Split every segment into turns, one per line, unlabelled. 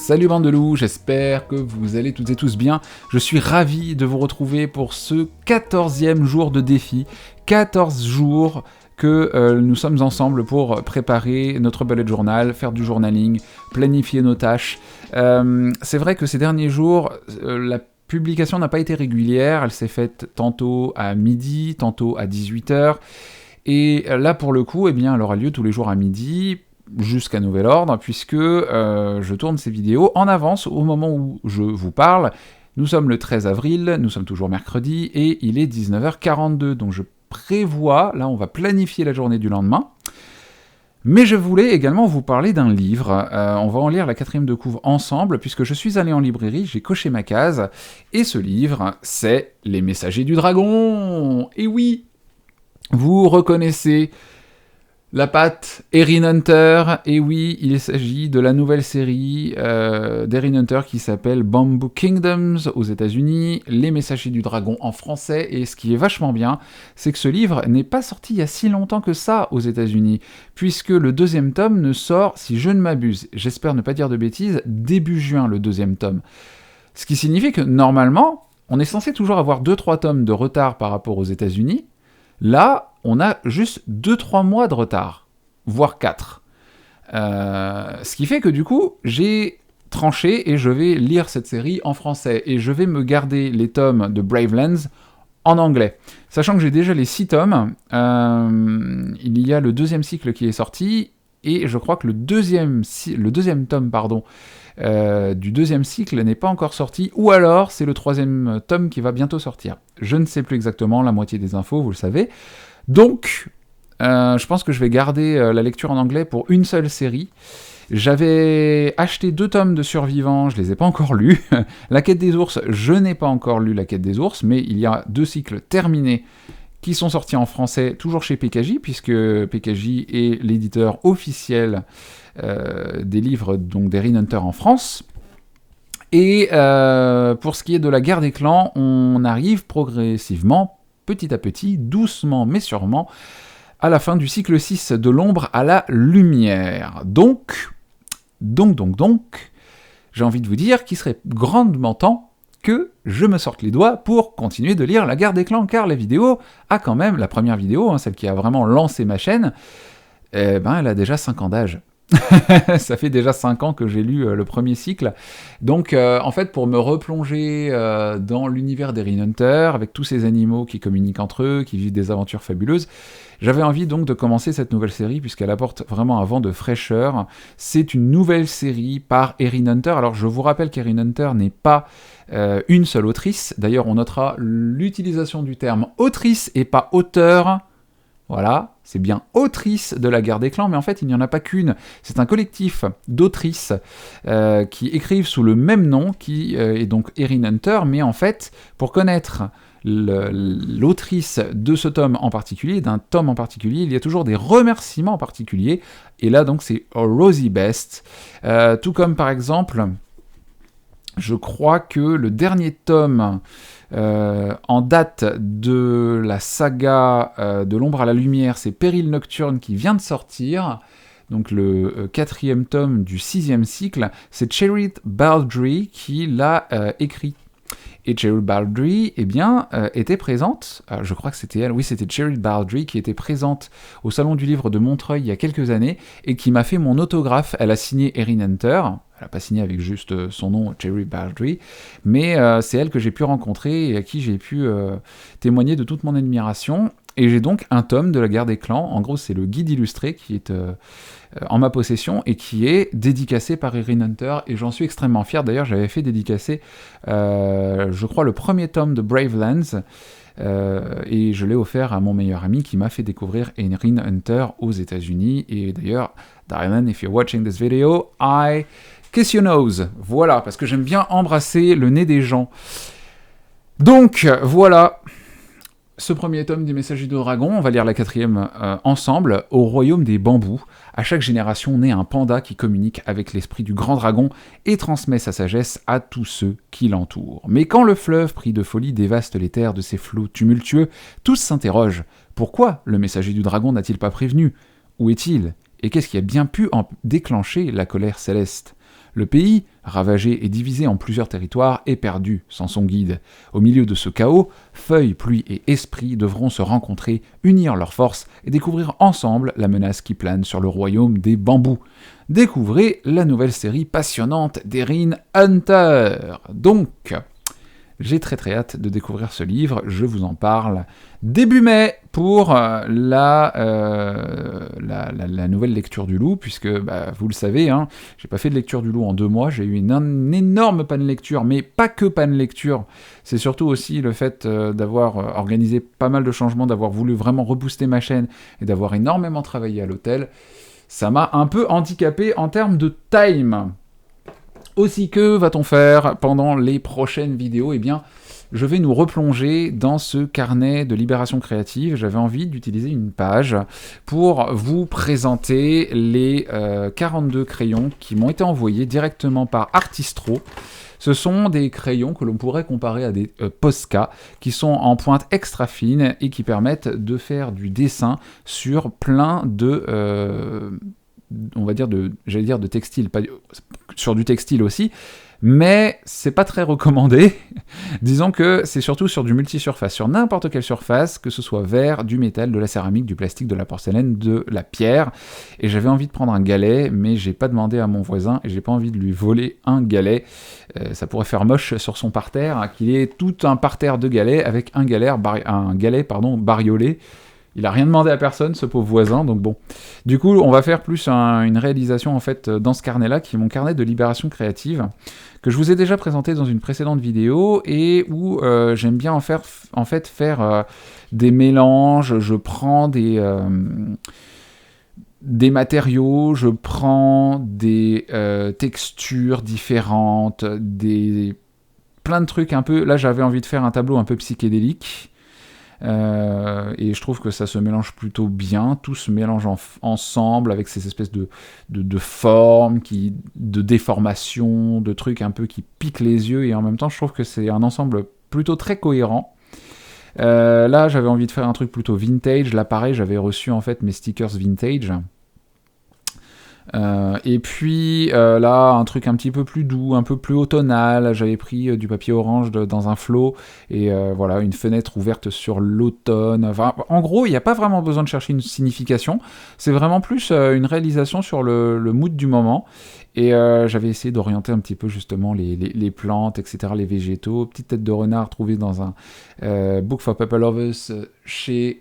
Salut bande de loups, j'espère que vous allez toutes et tous bien. Je suis ravi de vous retrouver pour ce 14e jour de défi. 14 jours que nous sommes ensemble pour préparer notre bullet journal, faire du journaling, planifier nos tâches. C'est vrai que ces derniers jours, la publication n'a pas été régulière, elle s'est faite tantôt à midi, tantôt à 18h. Et là, pour le coup, eh bien, elle aura lieu tous les jours à midi, jusqu'à nouvel ordre, puisque je tourne ces vidéos en avance au moment où je vous parle. Nous sommes le 13 avril, nous sommes toujours mercredi, et il est 19h42, donc je prévois, là on va planifier la journée du lendemain. Mais je voulais également vous parler d'un livre, on va en lire la 4e de couve ensemble, puisque je suis allé en librairie, j'ai coché ma case, et ce livre, c'est Les Messagers du Dragon. Et oui, vous reconnaissez la patte Erin Hunter, et oui, il s'agit de la nouvelle série d'Erin Hunter qui s'appelle Bamboo Kingdoms aux États-Unis, Les Messagers du Dragon en français, et ce qui est vachement bien, c'est que ce livre n'est pas sorti il y a si longtemps que ça aux États-Unis, puisque le 2e tome ne sort, si je ne m'abuse, j'espère ne pas dire de bêtises, début juin le 2e tome. Ce qui signifie que normalement, on est censé toujours avoir 2-3 tomes de retard par rapport aux États-Unis. Là, on a juste 2-3 mois de retard, voire 4. Ce qui fait que du coup, j'ai tranché et je vais lire cette série en français. Et je vais me garder les tomes de Bravelands en anglais. Sachant que j'ai déjà les 6 tomes, il y a le 2e cycle qui est sorti, et je crois que le deuxième tome, du 2e cycle n'est pas encore sorti, ou alors c'est le 3e tome qui va bientôt sortir. Je ne sais plus exactement, la moitié des infos, vous le savez. Donc, je pense que je vais garder la lecture en anglais pour une seule série. J'avais acheté 2 tomes de Survivants, je les ai pas encore lus. La Quête des ours, je n'ai pas encore lu La Quête des ours, mais il y a 2 cycles terminés qui sont sortis en français, toujours chez PKJ, puisque PKJ est l'éditeur officiel des livres donc d'Erin Hunter en France. Et pour ce qui est de la guerre des clans, on arrive progressivement, petit à petit, doucement mais sûrement, à la fin du cycle 6 de l'ombre à la lumière. Donc, j'ai envie de vous dire qu'il serait grandement temps que je me sorte les doigts pour continuer de lire La Guerre des Clans, car la vidéo a quand même, la première vidéo, celle qui a vraiment lancé ma chaîne, elle a déjà 5 ans d'âge. Ça fait déjà 5 ans que j'ai lu le premier cycle. Donc, en fait, pour me replonger dans l'univers d'Erin Hunter, avec tous ces animaux qui communiquent entre eux, qui vivent des aventures fabuleuses, j'avais envie donc de commencer cette nouvelle série, puisqu'elle apporte vraiment un vent de fraîcheur. C'est une nouvelle série par Erin Hunter. Alors, je vous rappelle qu'Erin Hunter n'est pas une seule autrice. D'ailleurs, on notera l'utilisation du terme autrice et pas auteur. Voilà, c'est bien autrice de La Guerre des Clans, mais en fait, il n'y en a pas qu'une. C'est un collectif d'autrices qui écrivent sous le même nom, qui est donc Erin Hunter, mais en fait, pour connaître l'autrice de ce tome en particulier, d'un tome en particulier, il y a toujours des remerciements en particulier, et là, donc, c'est Rosie Best. Tout comme, par exemple, je crois que le dernier tome en date de la saga de l'ombre à la lumière, c'est Péril Nocturne qui vient de sortir, donc le 4e tome du 6e cycle, c'est Cheryl Baldry qui l'a écrit. Et Cheryl Baldry, était présente, je crois que c'était elle, oui, c'était Cheryl Baldry qui était présente au Salon du Livre de Montreuil il y a quelques années, et qui m'a fait mon autographe. Elle a signé Erin Hunter, elle n'a pas signé avec juste son nom, Cheryl Baldry, mais c'est elle que j'ai pu rencontrer et à qui j'ai pu témoigner de toute mon admiration. Et j'ai donc un tome de La Guerre des Clans, en gros c'est le guide illustré qui est en ma possession et qui est dédicacé par Erin Hunter, et j'en suis extrêmement fier. D'ailleurs, j'avais fait dédicacer, je crois, le premier tome de Bravelands, et je l'ai offert à mon meilleur ami qui m'a fait découvrir Erin Hunter aux États-Unis. Et d'ailleurs, Darren, if you're watching this video, I kiss your nose. Voilà, parce que j'aime bien embrasser le nez des gens. Donc, voilà. Ce premier tome des Messagers du Dragon, on va lire la 4e ensemble, au royaume des bambous. À chaque génération naît un panda qui communique avec l'esprit du grand dragon et transmet sa sagesse à tous ceux qui l'entourent. Mais quand le fleuve pris de folie dévaste les terres de ses flots tumultueux, tous s'interrogent. Pourquoi le Messager du Dragon n'a-t-il pas prévenu ? Où est-il ? Et qu'est-ce qui a bien pu en déclencher la colère céleste ? Le pays, ravagé et divisé en plusieurs territoires, est perdu sans son guide. Au milieu de ce chaos, Feuille, Pluie et Esprit devront se rencontrer, unir leurs forces et découvrir ensemble la menace qui plane sur le royaume des bambous. Découvrez la nouvelle série passionnante d'Erin Hunter. Donc, j'ai très hâte de découvrir ce livre, je vous en parle début mai pour la nouvelle lecture du loup, puisque vous le savez, hein, j'ai pas fait de lecture du loup en 2 mois, j'ai eu une énorme panne lecture, mais pas que panne lecture, c'est surtout aussi le fait d'avoir organisé pas mal de changements, d'avoir voulu vraiment rebooster ma chaîne et d'avoir énormément travaillé à l'hôtel. Ça m'a un peu handicapé en termes de time. Aussi, que va-t-on faire pendant les prochaines vidéos ? Eh bien, je vais nous replonger dans ce carnet de libération créative. J'avais envie d'utiliser une page pour vous présenter les 42 crayons qui m'ont été envoyés directement par Artistro. Ce sont des crayons que l'on pourrait comparer à des Posca, qui sont en pointe extra fine et qui permettent de faire du dessin sur plein de... on va dire de textile, pas sur du textile aussi, mais c'est pas très recommandé. Disons que c'est surtout sur du multisurface, sur n'importe quelle surface, que ce soit verre, du métal, de la céramique, du plastique, de la porcelaine, de la pierre. Et j'avais envie de prendre un galet, mais j'ai pas demandé à mon voisin et j'ai pas envie de lui voler un galet. Ça pourrait faire moche sur son parterre, qu'il ait tout un parterre de galets avec un galet bariolé. Il a rien demandé à personne, ce pauvre voisin, donc bon. Du coup, on va faire plus une réalisation, en fait, dans ce carnet-là, qui est mon carnet de libération créative, que je vous ai déjà présenté dans une précédente vidéo, et où j'aime bien faire des mélanges. Je prends des matériaux, je prends des textures différentes, plein de trucs un peu... Là, j'avais envie de faire un tableau un peu psychédélique, et je trouve que ça se mélange plutôt bien, tout se mélange ensemble avec ces espèces de formes, de déformations, de trucs un peu qui piquent les yeux, et en même temps je trouve que c'est un ensemble plutôt très cohérent. Là j'avais envie de faire un truc plutôt vintage, là pareil j'avais reçu en fait mes stickers vintage. Et puis là, un truc un petit peu plus doux, un peu plus automnal. J'avais pris du papier orange dans un flot, et voilà, une fenêtre ouverte sur l'automne. Enfin, en gros, il n'y a pas vraiment besoin de chercher une signification. C'est vraiment plus une réalisation sur le mood du moment. Et j'avais essayé d'orienter un petit peu justement les plantes, etc., les végétaux. Petite tête de renard trouvée dans un Book for Paper Lovers chez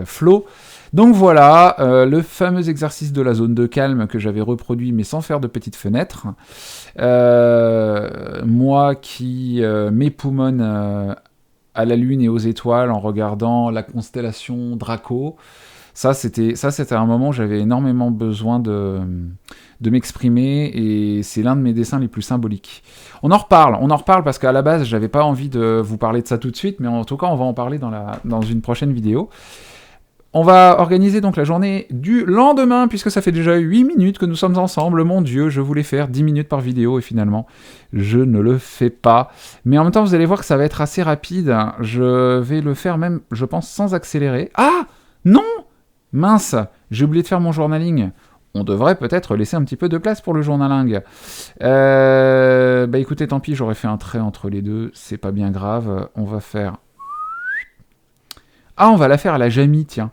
Flo. Donc voilà, le fameux exercice de la zone de calme que j'avais reproduit, mais sans faire de petites fenêtres. Moi qui m'époumonne à la lune et aux étoiles en regardant la constellation Draco. Ça, c'était un moment où j'avais énormément besoin de m'exprimer, et c'est l'un de mes dessins les plus symboliques. On en reparle parce qu'à la base, j'avais pas envie de vous parler de ça tout de suite, mais en tout cas, on va en parler dans une prochaine vidéo. On va organiser donc la journée du lendemain, puisque ça fait déjà 8 minutes que nous sommes ensemble. Mon Dieu, je voulais faire 10 minutes par vidéo, et finalement, je ne le fais pas. Mais en même temps, vous allez voir que ça va être assez rapide. Je vais le faire même, je pense, sans accélérer. Ah non! Mince, j'ai oublié de faire mon journaling. On devrait peut-être laisser un petit peu de place pour le journaling. Écoutez, tant pis, j'aurais fait un trait entre les deux, c'est pas bien grave. On va faire... Ah, on va la faire à la Jamie, tiens.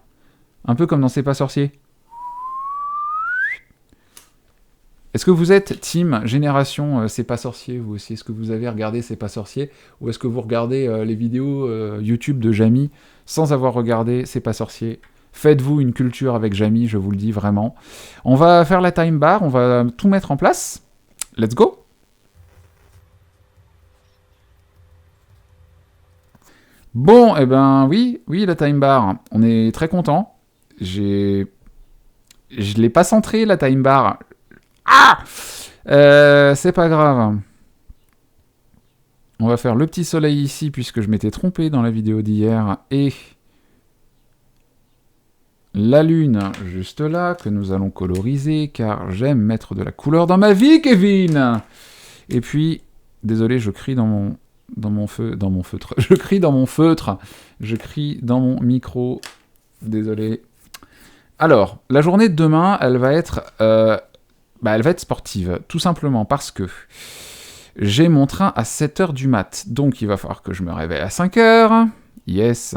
Un peu comme dans C'est pas sorcier. Est-ce que vous êtes team génération C'est pas sorcier, vous aussi? Est-ce que vous avez regardé C'est pas sorcier? Ou est-ce que vous regardez les vidéos YouTube de Jamie sans avoir regardé C'est pas sorcier? Faites-vous une culture avec Jamie, je vous le dis vraiment. On va faire la time bar, on va tout mettre en place. Let's go! Bon, eh ben oui, la time bar, on est très content. Je l'ai pas centré, la time bar. Ah c'est pas grave. On va faire le petit soleil ici, puisque je m'étais trompé dans la vidéo d'hier, et la lune juste là, que nous allons coloriser, car j'aime mettre de la couleur dans ma vie, Kevin. Et puis, désolé, je crie dans mon feutre. Je crie dans mon feutre. Je crie dans mon micro. Désolé. Alors, la journée de demain, elle va être Bah, elle va être sportive, tout simplement parce que j'ai mon train à 7h du mat. Donc, il va falloir que je me réveille à 5h. Yes.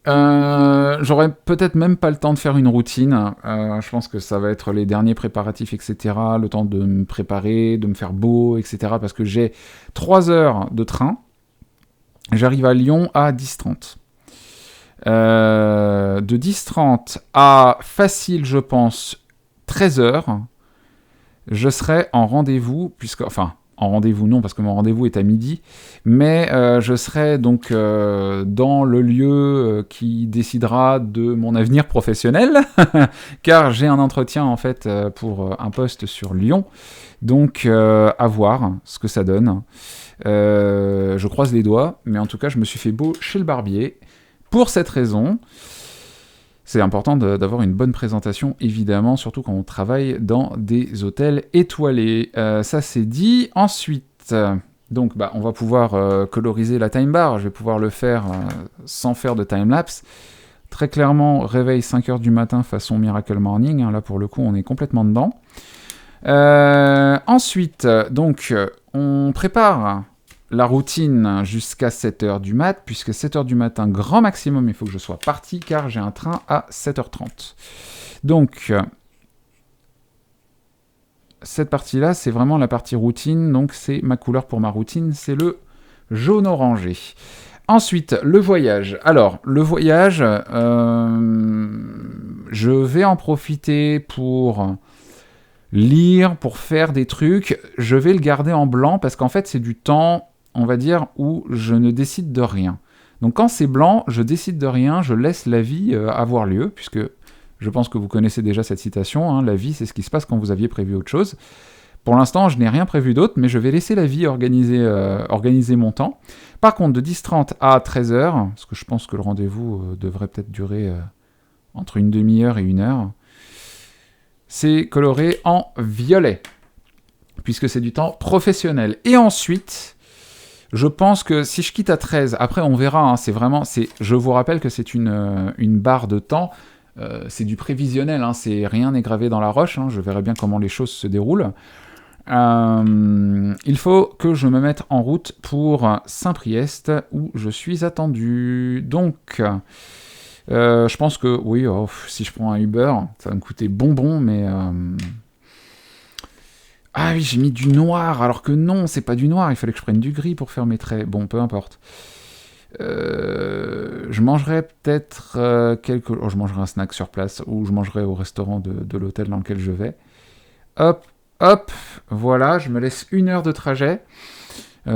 J'aurais peut-être même pas le temps de faire une routine. Je pense que ça va être les derniers préparatifs, etc. Le temps de me préparer, de me faire beau, etc. Parce que j'ai 3 heures de train. J'arrive à Lyon à 10h30. De 10h30 à facile, je pense, 13h, je serai en rendez-vous, enfin, en rendez-vous non, parce que mon rendez-vous est à midi, mais je serai donc dans le lieu qui décidera de mon avenir professionnel, car j'ai un entretien en fait pour un poste sur Lyon, donc à voir ce que ça donne. Je croise les doigts, mais en tout cas, je me suis fait beau chez le barbier. Pour cette raison, c'est important d'avoir une bonne présentation, évidemment, surtout quand on travaille dans des hôtels étoilés. Ça, c'est dit. Ensuite, donc, on va pouvoir coloriser la time bar. Je vais pouvoir le faire sans faire de time-lapse. Très clairement, réveil 5h du matin façon Miracle Morning. Hein, là, pour le coup, on est complètement dedans. Ensuite, donc, on prépare la routine jusqu'à 7h du mat, puisque 7h du matin, grand maximum, il faut que je sois parti, car j'ai un train à 7h30. Donc, cette partie-là, c'est vraiment la partie routine, donc c'est ma couleur pour ma routine, c'est le jaune orangé. Ensuite, le voyage. Alors, le voyage, je vais en profiter pour lire, pour faire des trucs. Je vais le garder en blanc, parce qu'en fait, c'est du temps, on va dire, où je ne décide de rien. Donc quand c'est blanc, je décide de rien, je laisse la vie avoir lieu, puisque je pense que vous connaissez déjà cette citation, hein, la vie c'est ce qui se passe quand vous aviez prévu autre chose. Pour l'instant, je n'ai rien prévu d'autre, mais je vais laisser la vie organiser mon temps. Par contre, de 10h30 à 13h, parce que je pense que le rendez-vous devrait peut-être durer entre une demi-heure et 1 heure, c'est coloré en violet, puisque c'est du temps professionnel. Et ensuite, je pense que si je quitte à 13, après on verra, hein, je vous rappelle que c'est une barre de temps, c'est du prévisionnel, hein, rien n'est gravé dans la roche, hein, je verrai bien comment les choses se déroulent. Il faut que je me mette en route pour Saint-Priest, où je suis attendu. Donc, je pense que, oui, si je prends un Uber, ça va me coûter bonbon, mais... Ah oui, j'ai mis du noir, alors que non, c'est pas du noir, il fallait que je prenne du gris pour faire mes traits. Bon, peu importe. Je mangerai peut-être je mangerai un snack sur place, ou je mangerai au restaurant de l'hôtel dans lequel je vais. Hop, hop, voilà, je me laisse 1 heure de trajet.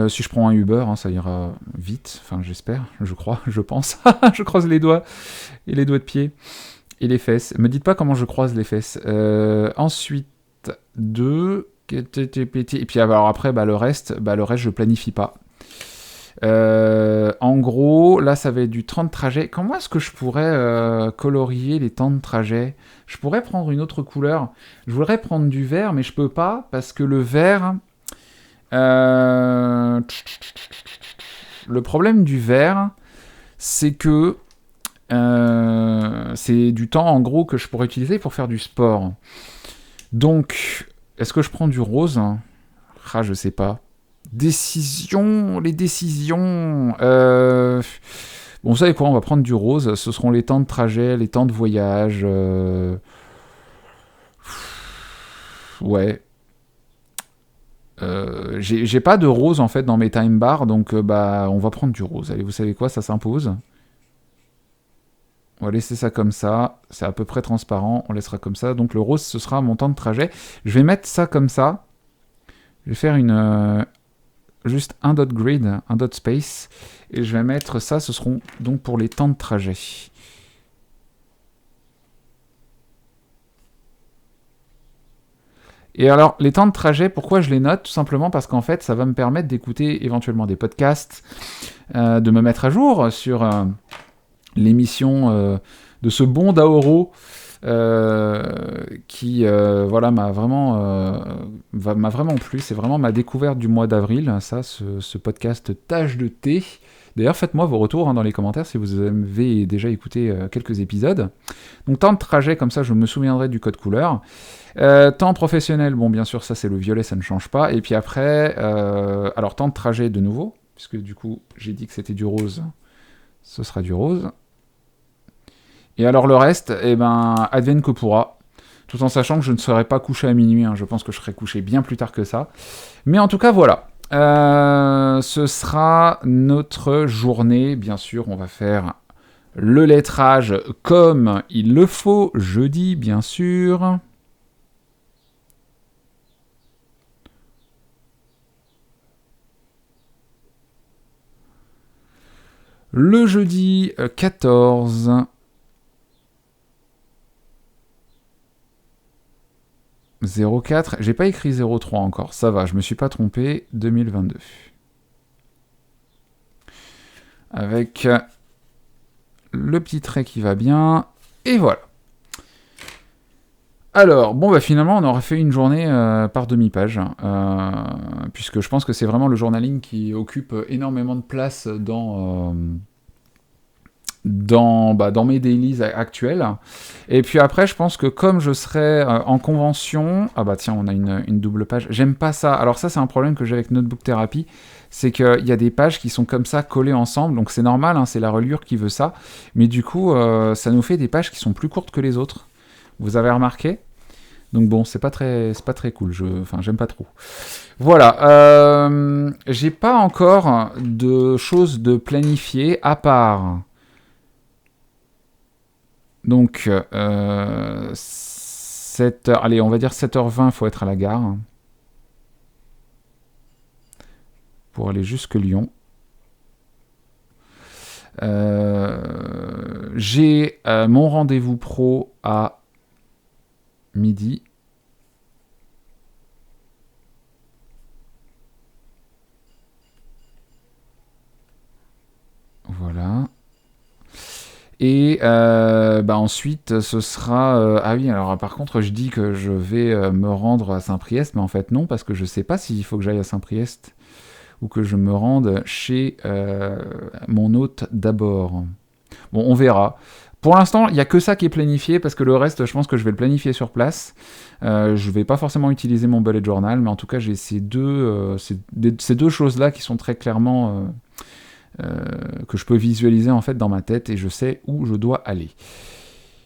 Si je prends un Uber, hein, ça ira vite, enfin j'espère, je crois, je pense. Je croise les doigts, et les doigts de pied, et les fesses. Me dites pas comment je croise les fesses. Ensuite, 2... Et puis alors après, le reste, je planifie pas. En gros, là, ça va être du temps de trajet. Comment est-ce que je pourrais colorier les temps de trajet ? Je pourrais prendre une autre couleur. Je voudrais prendre du vert, mais je peux pas, parce que le vert... Le problème du vert, c'est que c'est du temps, en gros, que je pourrais utiliser pour faire du sport. Donc... Est-ce que je prends du rose ? Ah, je sais pas. Les décisions... Bon, vous savez quoi, on va prendre du rose. Ce seront les temps de trajet, les temps de voyage. Ouais. J'ai pas de rose, en fait, dans mes time bars, donc on va prendre du rose. Allez, vous savez quoi, ça s'impose. On va laisser ça comme ça, c'est à peu près transparent, on laissera comme ça. Donc le rose, ce sera mon temps de trajet. Je vais mettre ça comme ça. Je vais faire juste un dot grid, un dot space. Et je vais mettre ça, ce seront donc pour les temps de trajet. Et alors, les temps de trajet, pourquoi je les note ? Tout simplement parce qu'en fait, ça va me permettre d'écouter éventuellement des podcasts, de me mettre à jour sur... l'émission de ce bon Daoro qui voilà, m'a vraiment plu. C'est vraiment ma découverte du mois d'avril, ça, ce podcast Tache de thé. D'ailleurs, faites-moi vos retours dans les commentaires si vous avez déjà écouté quelques épisodes. Donc, temps de trajet, comme ça, je me souviendrai du code couleur. Temps professionnel, bon, bien sûr, ça, c'est le violet, ça ne change pas. Et puis après, alors, temps de trajet de nouveau, puisque du coup, j'ai dit que c'était du rose. Ce sera du rose. Et alors, le reste, eh ben, advienne que pourra. Tout en sachant que je ne serai pas couché à minuit. Je pense que je serai couché bien plus tard que ça. Mais en tout cas, voilà. Ce sera notre journée. Bien sûr, on va faire le lettrage comme il le faut. Jeudi, bien sûr. Le jeudi 14... 04, j'ai pas écrit 03 encore, ça va, je me suis pas trompé, 2022. Avec le petit trait qui va bien, et voilà. Alors, bon, bah finalement, on aura fait une journée par demi-page, puisque je pense que c'est vraiment le journaling qui occupe énormément de place dans mes dailies actuels. Et puis après, je pense que comme je serai en convention... Ah bah tiens, on a une double page. J'aime pas ça. Alors ça, c'est un problème que j'ai avec Notebook Therapy. C'est qu'il y a des pages qui sont comme ça, collées ensemble. Donc c'est normal, c'est la reliure qui veut ça. Mais du coup, ça nous fait des pages qui sont plus courtes que les autres. Vous avez remarqué ? Donc bon, c'est pas très cool. J'aime pas trop. Voilà. J'ai pas encore de choses de planifier à part... Donc, 7h, allez, on va dire 7h20, il faut être à la gare. Pour aller jusque Lyon. J'ai mon rendez-vous pro à midi. Voilà. Et ensuite, ce sera... ah oui, alors par contre, je dis que je vais me rendre à Saint-Priest, mais en fait non, parce que je sais pas s'il faut que j'aille à Saint-Priest ou que je me rende chez mon hôte d'abord. Bon, on verra. Pour l'instant, il n'y a que ça qui est planifié, parce que le reste, je pense que je vais le planifier sur place. Je vais pas forcément utiliser mon bullet journal, mais en tout cas, j'ai ces deux choses-là qui sont très clairement... que je peux visualiser en fait dans ma tête et je sais où je dois aller.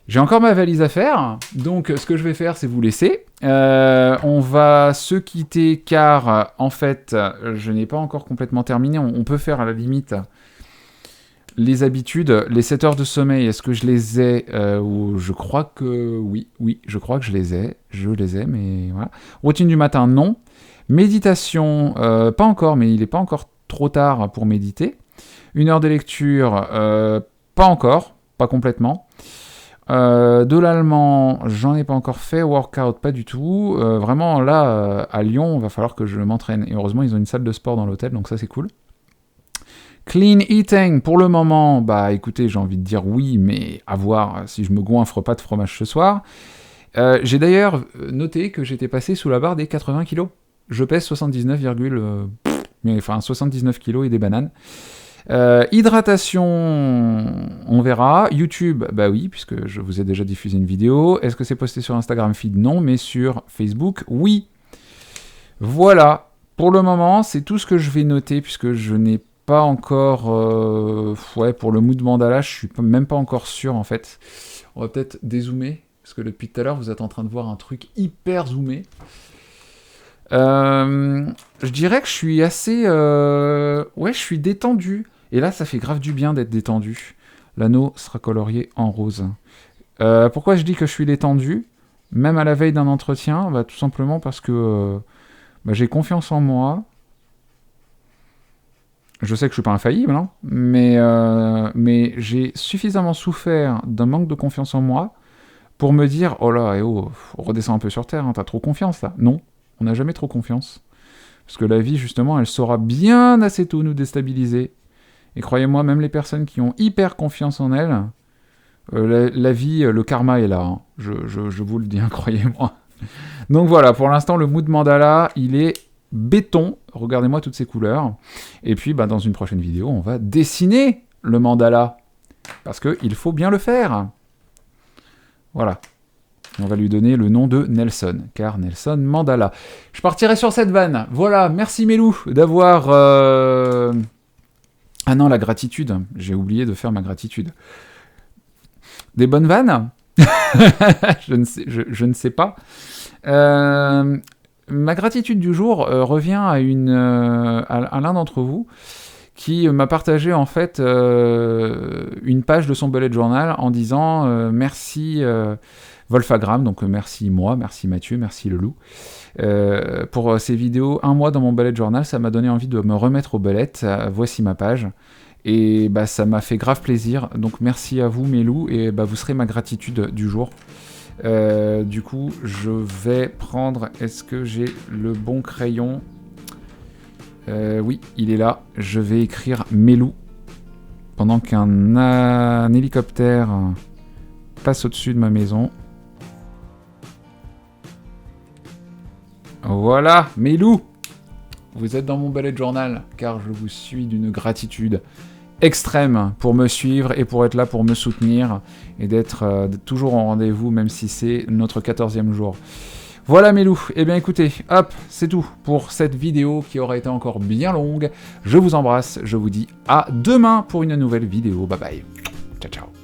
J'ai encore ma valise à faire, donc ce que je vais faire, c'est vous laisser. On va se quitter car en fait, je n'ai pas encore complètement terminé. On peut faire à la limite les habitudes, les 7 heures de sommeil. Est-ce que je les ai je crois que oui, je crois que je les ai, mais voilà. Routine du matin, non. Méditation, pas encore, mais il n'est pas encore trop tard pour méditer. 1 heure de lecture, pas encore, pas complètement. De l'allemand, j'en ai pas encore fait. Workout, pas du tout. Vraiment, là, à Lyon, il va falloir que je m'entraîne. Et heureusement, ils ont une salle de sport dans l'hôtel, donc ça, c'est cool. Clean eating, pour le moment, bah écoutez, j'ai envie de dire oui, mais à voir si je me goinfre pas de fromage ce soir. J'ai d'ailleurs noté que j'étais passé sous la barre des 80 kilos. Je pèse 79, 79 kilos et des bananes. Hydratation, on verra. YouTube, bah oui, puisque je vous ai déjà diffusé une vidéo. Est-ce que c'est posté sur Instagram Feed ? Non, mais sur Facebook, oui. Voilà. Pour le moment, c'est tout ce que je vais noter, puisque je n'ai pas encore... pour le mood mandala, je suis même pas encore sûr, en fait. On va peut-être dézoomer, parce que depuis tout à l'heure, vous êtes en train de voir un truc hyper zoomé. Je dirais que je suis assez... je suis détendu. Et là, ça fait grave du bien d'être détendu. L'anneau sera colorié en rose. Pourquoi je dis que je suis détendu ? Même à la veille d'un entretien, tout simplement parce que j'ai confiance en moi. Je sais que je suis pas infaillible, mais j'ai suffisamment souffert d'un manque de confiance en moi pour me dire « Oh là, redescends un peu sur Terre, t'as trop confiance là ». Non. On n'a jamais trop confiance. Parce que la vie, justement, elle saura bien assez tôt nous déstabiliser. Et croyez-moi, même les personnes qui ont hyper confiance en elles, La vie, le karma est là, hein. Je vous le dis, hein, croyez-moi. Donc voilà, pour l'instant, le mood mandala, il est béton. Regardez-moi toutes ces couleurs. Et puis, bah, dans une prochaine vidéo, on va dessiner le mandala. Parce qu'il faut bien le faire. Voilà. On va lui donner le nom de Nelson, car Nelson Mandala. Je partirai sur cette vanne. Voilà, merci Melou d'avoir... Ah non, la gratitude. J'ai oublié de faire ma gratitude. Des bonnes vannes je ne sais pas. Ma gratitude du jour revient à l'un d'entre vous qui m'a partagé en fait une page de son bullet journal en disant merci Wolfagram, donc merci moi, merci Mathieu, merci le loup. Pour ces vidéos, 1 mois dans mon bullet journal, ça m'a donné envie de me remettre au bullet. Voici ma page. Et bah, ça m'a fait grave plaisir. Donc merci à vous mes loups, et bah, vous serez ma gratitude du jour. Du coup, je vais prendre... Est-ce que j'ai le bon crayon ? Oui, il est là. Je vais écrire mes loups pendant qu'un hélicoptère passe au-dessus de ma maison. Voilà, mes loups, vous êtes dans mon bullet journal, car je vous suis d'une gratitude extrême pour me suivre et pour être là pour me soutenir et d'être toujours en rendez-vous, même si c'est notre 14e jour. Voilà mes loups, et bien écoutez, hop, c'est tout pour cette vidéo qui aura été encore bien longue. Je vous embrasse, je vous dis à demain pour une nouvelle vidéo. Bye bye, ciao ciao.